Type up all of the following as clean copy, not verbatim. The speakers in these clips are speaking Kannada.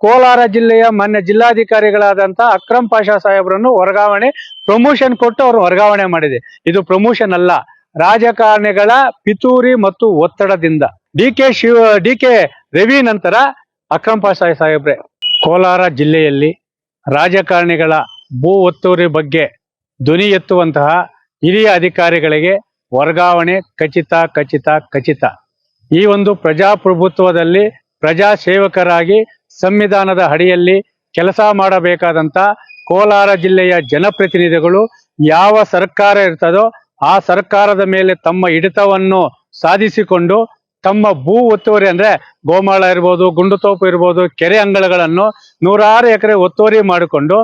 ಕೋಲಾರ ಜಿಲ್ಲೆಯ ಮಾನ್ಯ ಜಿಲ್ಲಾಧಿಕಾರಿಗಳಾದಂತ ಅಕ್ರಮ್ ಪಾಷಾ ಸಾಹೇಬ್ರನ್ನು ವರ್ಗಾವಣೆ ಪ್ರಮೋಷನ್ ಕೊಟ್ಟು ಅವರು ವರ್ಗಾವಣೆ ಮಾಡಿದೆ. ಇದು ಪ್ರಮೋಷನ್ ಅಲ್ಲ, ರಾಜಕಾರಣಿಗಳ ಪಿತೂರಿ ಮತ್ತು ಒತ್ತಡದಿಂದ. ಡಿ ಕೆ ರವಿ ನಂತರ ಅಕ್ರಮ್ ಪಾಷಾ ಸಾಹೇಬ್ರೆ. ಕೋಲಾರ ಜಿಲ್ಲೆಯಲ್ಲಿ ರಾಜಕಾರಣಿಗಳ ಭೂ ಒತ್ತುವರಿ ಬಗ್ಗೆ ಧ್ವನಿ ಎತ್ತುವಂತಹ ಹಿರಿಯ ಅಧಿಕಾರಿಗಳಿಗೆ ವರ್ಗಾವಣೆ ಖಚಿತ ಖಚಿತ ಖಚಿತ. ಈ ಒಂದು ಪ್ರಜಾಪ್ರಭುತ್ವದಲ್ಲಿ ಪ್ರಜಾ ಸೇವಕರಾಗಿ ಸಂವಿಧಾನದ ಅಡಿಯಲ್ಲಿ ಕೆಲಸ ಮಾಡಬೇಕಾದಂತ ಕೋಲಾರ ಜಿಲ್ಲೆಯ ಜನಪ್ರತಿನಿಧಿಗಳು ಯಾವ ಸರ್ಕಾರ ಇರ್ತದೋ ಆ ಸರ್ಕಾರದ ಮೇಲೆ ತಮ್ಮ ಹಿಡಿತವನ್ನು ಸಾಧಿಸಿಕೊಂಡು ತಮ್ಮ ಭೂ ಒತ್ತುವರಿ ಅಂದ್ರೆ ಗೋಮಾಳ ಇರ್ಬೋದು, ಗುಂಡುತೋಪು ಇರ್ಬೋದು, ಕೆರೆ ಅಂಗಳಗಳನ್ನು 100 ಎಕರೆ ಒತ್ತುವರಿ ಮಾಡಿಕೊಂಡು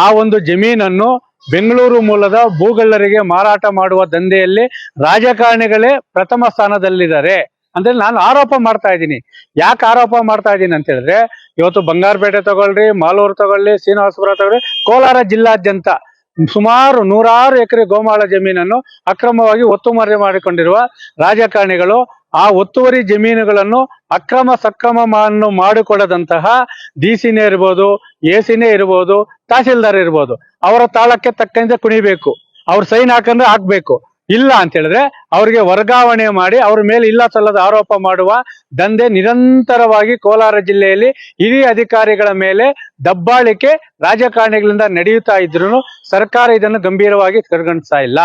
ಆ ಒಂದು ಜಮೀನನ್ನು ಬೆಂಗಳೂರು ಮೂಲದ ಭೂಗಳ್ಳರಿಗೆ ಮಾರಾಟ ಮಾಡುವ ದಂಧೆಯಲ್ಲಿ ರಾಜಕಾರಣಿಗಳೇ ಪ್ರಥಮ ಸ್ಥಾನದಲ್ಲಿದ್ದಾರೆ ಅಂದ್ರೆ ನಾನು ಆರೋಪ ಮಾಡ್ತಾ ಇದ್ದೀನಿ. ಯಾಕೆ ಆರೋಪ ಮಾಡ್ತಾ ಇದ್ದೀನಿ ಅಂತ ಹೇಳಿದ್ರೆ, ಇವತ್ತು ಬಂಗಾರಪೇಟೆ ತಗೊಳ್ರಿ, ಮಾಲೂರು ತಗೊಳ್ಳಿ, ಶ್ರೀನಿವಾಸಪುರ ತಗೊಳ್ಳಿ, ಕೋಲಾರ ಜಿಲ್ಲಾದ್ಯಂತ ಸುಮಾರು 100 ಎಕರೆ ಗೋಮಾಳ ಜಮೀನನ್ನು ಅಕ್ರಮವಾಗಿ ಒತ್ತುವರಿ ಮಾಡಿಕೊಂಡಿರುವ ರಾಜಕಾರಣಿಗಳು ಆ ಒತ್ತುವರಿ ಜಮೀನುಗಳನ್ನು ಅಕ್ರಮ ಸಕ್ರಮವನ್ನು ಮಾಡಿಕೊಡದಂತಹ ಡಿಸಿನೇ ಇರ್ಬೋದು, ಎಸಿನೇ ಇರ್ಬೋದು, ತಹಸೀಲ್ದಾರ್ ಇರ್ಬೋದು, ಅವರ ತಾಳಕ್ಕೆ ತಕ್ಕಂತೆ ಕುಣಿಬೇಕು. ಅವ್ರ ಸೈನ್ ಹಾಕಂದ್ರೆ ಹಾಕ್ಬೇಕು. ಇಲ್ಲ ಅಂತ ಹೇಳಿದ್ರೆ ಅವ್ರಿಗೆ ವರ್ಗಾವಣೆ ಮಾಡಿ ಅವ್ರ ಮೇಲೆ ಇಲ್ಲ ಸಲ್ಲದ ಆರೋಪ ಮಾಡುವ ದಂಧೆ ನಿರಂತರವಾಗಿ ಕೋಲಾರ ಜಿಲ್ಲೆಯಲ್ಲಿ ಹಿರಿಯ ಅಧಿಕಾರಿಗಳ ಮೇಲೆ ದಬ್ಬಾಳಿಕೆ ರಾಜಕಾರಣಿಗಳಿಂದ ನಡೆಯುತ್ತಾ ಇದ್ರು ಸರ್ಕಾರ ಇದನ್ನು ಗಂಭೀರವಾಗಿ ಪರಿಗಣಿಸ್ತಾ ಇಲ್ಲ.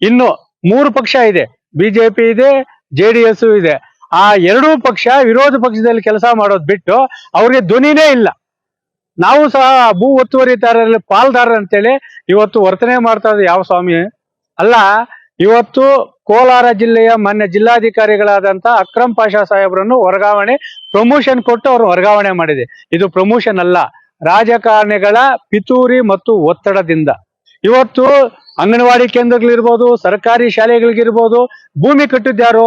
ಇನ್ನು 3 ಪಕ್ಷ ಇದೆ, ಬಿಜೆಪಿ ಇದೆ, JDS ಇದೆ. ಆ 2 ಪಕ್ಷ ವಿರೋಧ ಪಕ್ಷದಲ್ಲಿ ಕೆಲಸ ಮಾಡೋದು ಬಿಟ್ಟು ಅವ್ರಿಗೆ ಧ್ವನಿನೇ ಇಲ್ಲ. ನಾವು ಸಹ ಭೂ ಒತ್ತುವರಿದಾರರಲ್ಲಿ ಪಾಲ್ದಾರ ಅಂತೇಳಿ ಇವತ್ತು ವರ್ತನೆ ಮಾಡ್ತಾ ಇರೋದು ಯಾವ ಸ್ವಾಮಿ ಅಲ್ಲ. ಇವತ್ತು ಕೋಲಾರ ಜಿಲ್ಲೆಯ ಮಾನ್ಯ ಜಿಲ್ಲಾಧಿಕಾರಿಗಳಾದಂತ ಅಕ್ರಮ್ ಪಾಷಾ ಸಾಹೇಬ್ರನ್ನು ವರ್ಗಾವಣೆ ಪ್ರಮೋಷನ್ ಕೊಟ್ಟು ಅವರು ವರ್ಗಾವಣೆ ಮಾಡಿದೆ. ಇದು ಪ್ರಮೋಷನ್ ಅಲ್ಲ, ರಾಜಕಾರಣಿಗಳ ಪಿತೂರಿ ಮತ್ತು ಒತ್ತಡದಿಂದ. ಇವತ್ತು ಅಂಗನವಾಡಿ ಕೇಂದ್ರಗಳಿರ್ಬೋದು, ಸರ್ಕಾರಿ ಶಾಲೆಗಳಿಗಿರ್ಬೋದು ಭೂಮಿ ಕಟ್ಟಿದ್ಯಾರು?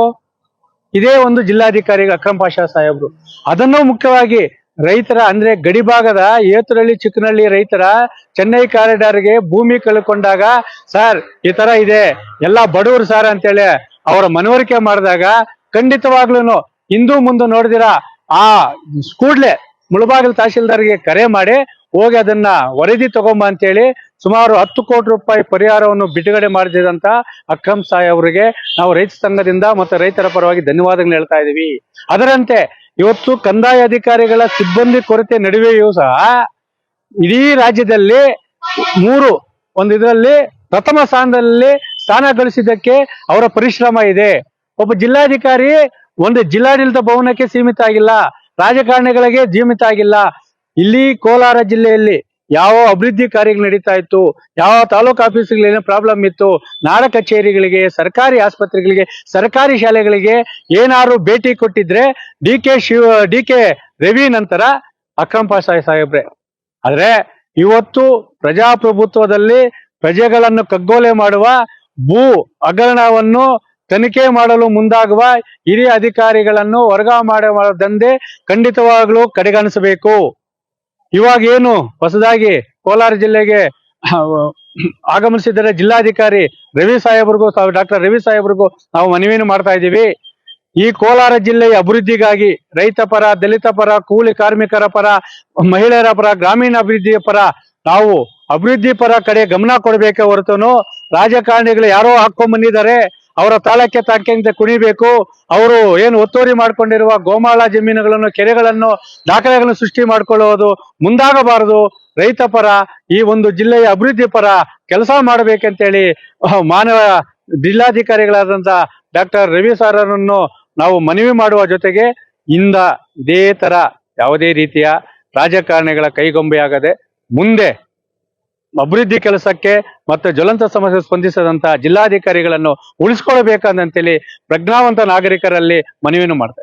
ಇದೇ ಒಂದು ಜಿಲ್ಲಾಧಿಕಾರಿ ಅಕ್ರಮ್ ಪಾಷಾ ಸಾಹೇಬ್ರು. ಅದನ್ನು ಮುಖ್ಯವಾಗಿ ರೈತರ ಅಂದ್ರೆ ಗಡಿಭಾಗದ ಏತುರಳ್ಳಿ ಚಿಕ್ಕನಹಳ್ಳಿ ರೈತರ ಚೆನ್ನೈ ಕಾರಿಡಾರ್ಗೆ ಭೂಮಿ ಕಳ್ಕೊಂಡಾಗ ಸರ್ ಈ ತರ ಇದೆ ಎಲ್ಲ ಬಡವರು ಸಾರ್ ಅಂತೇಳಿ ಅವರ ಮನವರಿಕೆ ಮಾಡಿದಾಗ ಖಂಡಿತವಾಗ್ಲೂ ಹಿಂದೂ ಮುಂದೆ ನೋಡಿದಿರ ಆ ಕೂಡ್ಲೆ ಮುಳಬಾಗಿಲು ತಹಶೀಲ್ದಾರ್ಗೆ ಕರೆ ಮಾಡಿ ಹೋಗಿ ಅದನ್ನ ವರದಿ ತಗೊಂಬ ಅಂತೇಳಿ ಸುಮಾರು 10 ಕೋಟಿ ರೂಪಾಯಿ ಪರಿಹಾರವನ್ನು ಬಿಡುಗಡೆ ಮಾಡಿದಂತ ಅಕ್ರಮ್ ಸಾಹೇಬ್ರಿಗೆ ನಾವು ರೈತ ಸಂಘದಿಂದ ಮತ್ತು ರೈತರ ಪರವಾಗಿ ಧನ್ಯವಾದಗಳು ಹೇಳ್ತಾ ಇದೀವಿ. ಅದರಂತೆ ಇವತ್ತು ಕಂದಾಯ ಅಧಿಕಾರಿಗಳ ಸಿಬ್ಬಂದಿ ಕೊರತೆ ನಡುವೆಯೂ ಸಹ ಇಡೀ ರಾಜ್ಯದಲ್ಲಿ ಒಂದು ಇದರಲ್ಲಿ ಪ್ರಥಮ ಸ್ಥಾನದಲ್ಲಿ ಸ್ಥಾನ ಗಳಿಸಿದ್ದಕ್ಕೆ ಅವರ ಪರಿಶ್ರಮ ಇದೆ. ಒಬ್ಬ ಜಿಲ್ಲಾಧಿಕಾರಿ ಒಂದು ಜಿಲ್ಲಾಡಳಿತ ಭವನಕ್ಕೆ ಸೀಮಿತ ಆಗಿಲ್ಲ, ರಾಜಕಾರಣಿಗಳಿಗೆ ಸೀಮಿತ ಆಗಿಲ್ಲ. ಇಲ್ಲಿ ಕೋಲಾರ ಜಿಲ್ಲೆಯಲ್ಲಿ ಯಾವ ಅಭಿವೃದ್ಧಿ ಕಾರ್ಯಗಳು ನಡೀತಾ ಇತ್ತು, ಯಾವ ತಾಲೂಕು ಆಫೀಸ್ಗಳೇನೋ ಪ್ರಾಬ್ಲಮ್ ಇತ್ತು, ನಾಡ ಕಚೇರಿಗಳಿಗೆ, ಸರ್ಕಾರಿ ಆಸ್ಪತ್ರೆಗಳಿಗೆ, ಸರ್ಕಾರಿ ಶಾಲೆಗಳಿಗೆ ಏನಾದ್ರು ಭೇಟಿ ಕೊಟ್ಟಿದ್ರೆ ಡಿ ಕೆ ರವಿ ನಂತರ ಅಕ್ರಮ್ ಪಾಷಾ ಸಾಹೇಬ್ರೆ. ಆದ್ರೆ ಇವತ್ತು ಪ್ರಜಾಪ್ರಭುತ್ವದಲ್ಲಿ ಪ್ರಜೆಗಳನ್ನು ಕಗ್ಗೊಲೆ ಮಾಡುವ ಭೂ ಹಗರಣವನ್ನು ತನಿಖೆ ಮಾಡಲು ಮುಂದಾಗುವ ಹಿರಿಯ ಅಧಿಕಾರಿಗಳನ್ನು ವರ್ಗಾವಣೆ ಮಾಡೋ ದಂಧೆ ಖಂಡಿತವಾಗ್ಲೂ ಕಡೆಗಣಿಸಬೇಕು. ಇವಾಗ ಏನು ಹೊಸದಾಗಿ ಕೋಲಾರ ಜಿಲ್ಲೆಗೆ ಆಗಮಿಸಿದರೆ ಜಿಲ್ಲಾಧಿಕಾರಿ ರವಿ ಸಾಹೇಬ್ರಿಗೂ ಡಾಕ್ಟರ್ ರವಿ ಸಾಹೇಬ್ರಿಗೂ ನಾವು ಮನವಿಯನ್ನು ಮಾಡ್ತಾ ಇದ್ದೀವಿ. ಈ ಕೋಲಾರ ಜಿಲ್ಲೆಯ ಅಭಿವೃದ್ಧಿಗಾಗಿ ರೈತ ಪರ, ದಲಿತ ಪರ, ಕೂಲಿ ಕಾರ್ಮಿಕರ ಪರ, ಮಹಿಳೆಯರ ಪರ, ಗ್ರಾಮೀಣ ಅಭಿವೃದ್ಧಿಯ ಪರ ನಾವು ಅಭಿವೃದ್ಧಿ ಪರ ಕಡೆ ಗಮನ ಕೊಡಬೇಕೆ ಹೊರತುನು ರಾಜಕಾರಣಿಗಳು ಯಾರೋ ಹಾಕೊಂಡ್ ಬಂದಿದ್ದಾರೆ ಅವರ ತಾಳಕ್ಕೆ ತಕ್ಕಂತೆ ಕುಣಿಬೇಕು. ಅವರು ಏನು ಒತ್ತುವರಿ ಮಾಡ್ಕೊಂಡಿರುವ ಗೋಮಾಳ ಜಮೀನುಗಳನ್ನು, ಕೆರೆಗಳನ್ನು, ದಾಖಲೆಗಳನ್ನು ಸೃಷ್ಟಿ ಮಾಡ್ಕೊಳ್ಳುವುದು ಮುಂದಾಗಬಾರದು. ರೈತ ಪರ ಈ ಒಂದು ಜಿಲ್ಲೆಯ ಅಭಿವೃದ್ಧಿ ಪರ ಕೆಲಸ ಮಾಡಬೇಕಂತೇಳಿ ಮಾನವ ಜಿಲ್ಲಾಧಿಕಾರಿಗಳಾದಂತ ಡಾಕ್ಟರ್ ರವಿ ಸಾರರನ್ನು ನಾವು ಮನವಿ ಮಾಡುವ ಜೊತೆಗೆ ಇದೇ ತರ ಯಾವುದೇ ರೀತಿಯ ರಾಜಕಾರಣಿಗಳ ಕೈಗೊಂಬೆಯಾಗದೆ ಮುಂದೆ ಅಭಿವೃದ್ಧಿ ಕೆಲಸಕ್ಕೆ ಮತ್ತು ಜ್ವಲಂತ ಸಮಸ್ಯೆ ಸ್ಪಂದಿಸದಂತ ಜಿಲ್ಲಾಧಿಕಾರಿಗಳನ್ನು ಉಳಿಸ್ಕೊಳ್ಬೇಕಂತೇಳಿ ಪ್ರಜ್ಞಾವಂತ ನಾಗರಿಕರಲ್ಲಿ ಮನವಿಯನ್ನು ಮಾಡ್ತಾರೆ.